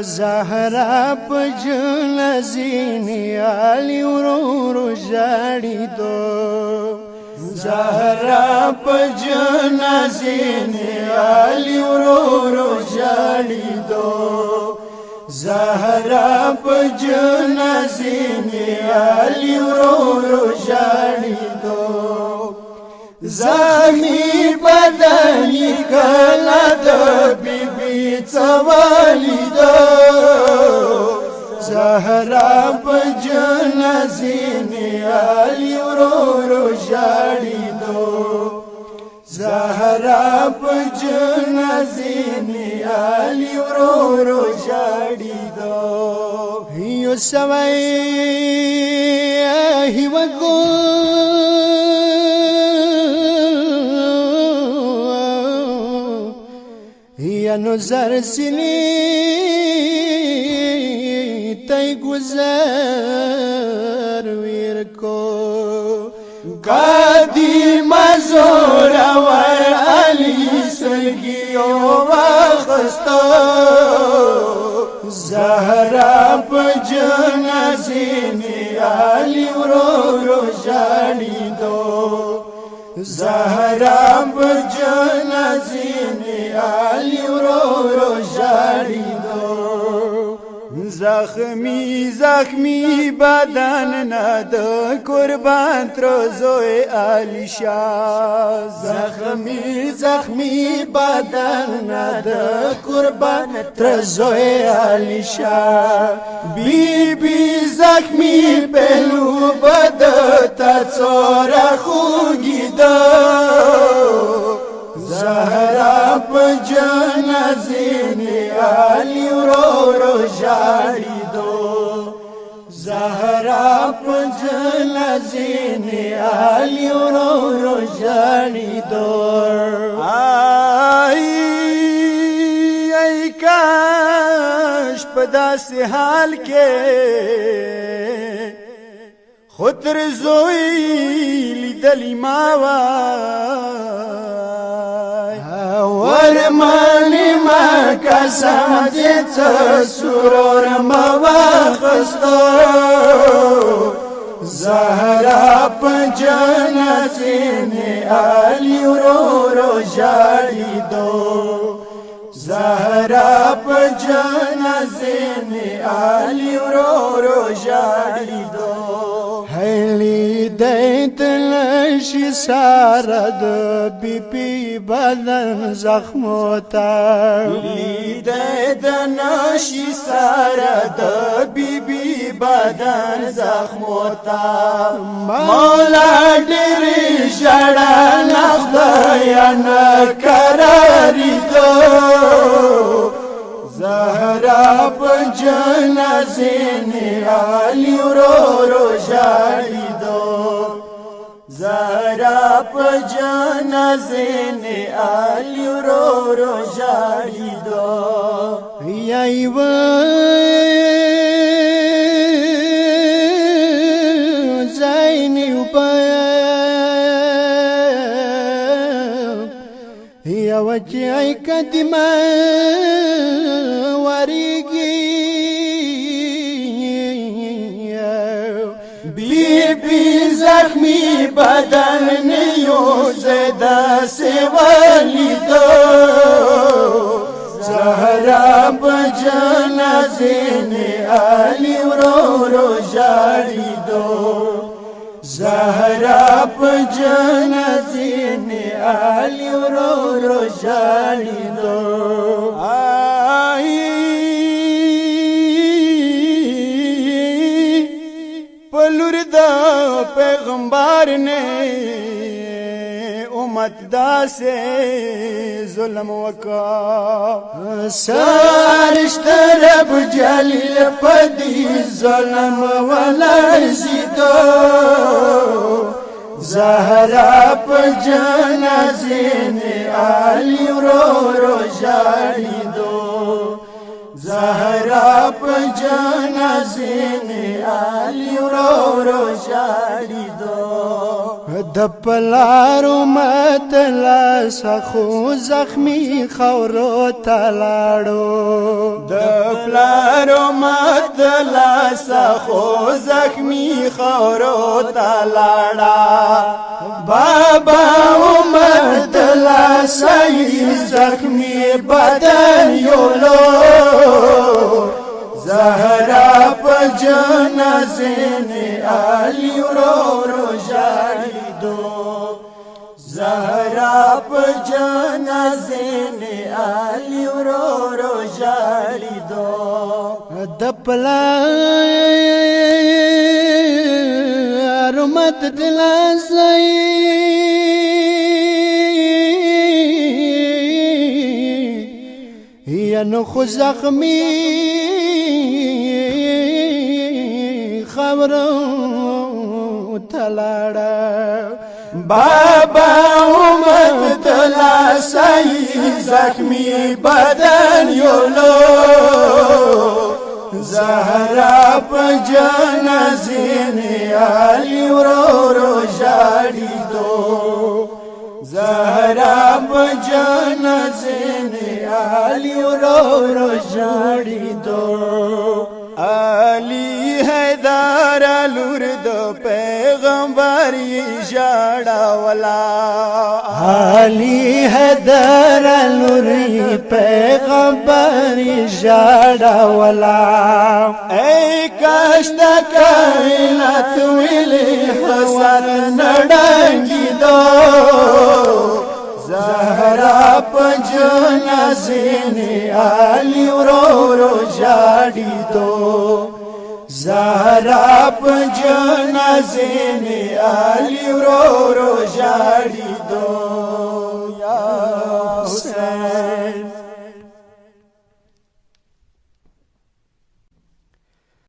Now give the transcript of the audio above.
زهرا په جنازینی علی ورور جاړي دو زهرا په جنازینی علی ورور جاړي دو زهرا په جنازینی علی ورور جاړي دو زمي بدني کلا د بیبي څوالي دو زهرا په جنازینی علی ورور جاړي دو زهرا په جنازینی علی ورور جاړي دو یو سوي هی وګو یا نظر سینی تی گذر ویر کو قادی مزور ور علی سرگیو وخستو زهرا پا جنازینی علی ورور جاړي دو زهرا په جنازینی علی ورور جاړي دو زخمی زخمی بدن نه د قربان تر زوی علی شاه زخمی زخمی بدن نه د قربان تر زوی علی شاه بی بی زخمی پهلو بد تا څورا خوږی دو زهرا په جنازینی علی ورور جاړي دو زهرا په جنازینی علی ورور جاړي دو ای کاش په داسې حال کې خود تر زوی لیدلی ما وای ورمانی ما قسم دې سرور ما واخستو زهرا په جنازینی علی ورور جاړي دو زهرا په جنازینی علی ورور جاړي دو هلی دیت لشی سارد بی پی بدن زخموتا هلی دیت نشی سارد بی بی بدن زخموتا مولا دیری جڑا نخدایا نکراری دو زهرا په جنازینی علی ورور جاړي دو زهرا په جنازینی علی ورور جاړي دو یای و زاینی په یا وچای کدما بی بی زخمی بدن نیو زیده سوالی دو زهرا په جنازینی علی ورور جاړي دو زهرا په جنازینی علی ورور جاړي دو پلور دا پیغمبر نے امت دا سے ظلم وکا سارشت رب جلیل پدی ظلم ولرزی دو زهرا په جنازینی علی ورور جاړي دو زهرا په جنازینی علی ورور جاړي دو د پلارو متلا سخو زخمی خورو تلاړو د پلارو متلا سخو زخمی خورو تلاړا بابا متلا سای زخمی بدن یولو زهرا په جنازه نه علی ورو ژاړي دو زهرا په جنازه نه علی ورو ژاړي دو د پلار مت دلاسای یا نو خو زخمی خبرو تلاړه بابا امت تلاسای زخمی بدن یولو زهرا په جنازه نه علی ورو ژاړي دو زهرا په جنازه نه علی ورو ژاړي دو علی حیدر لور د پیغمبر ژړا ولا علی حیدر لور پیغمبر ژړا ولا اے کاش د کائنات ویلې حسن نډنګي دو زهرا په جنازه نه علی ورو ژاړي دو زهرا په جنازه نه علی ورو ژاړي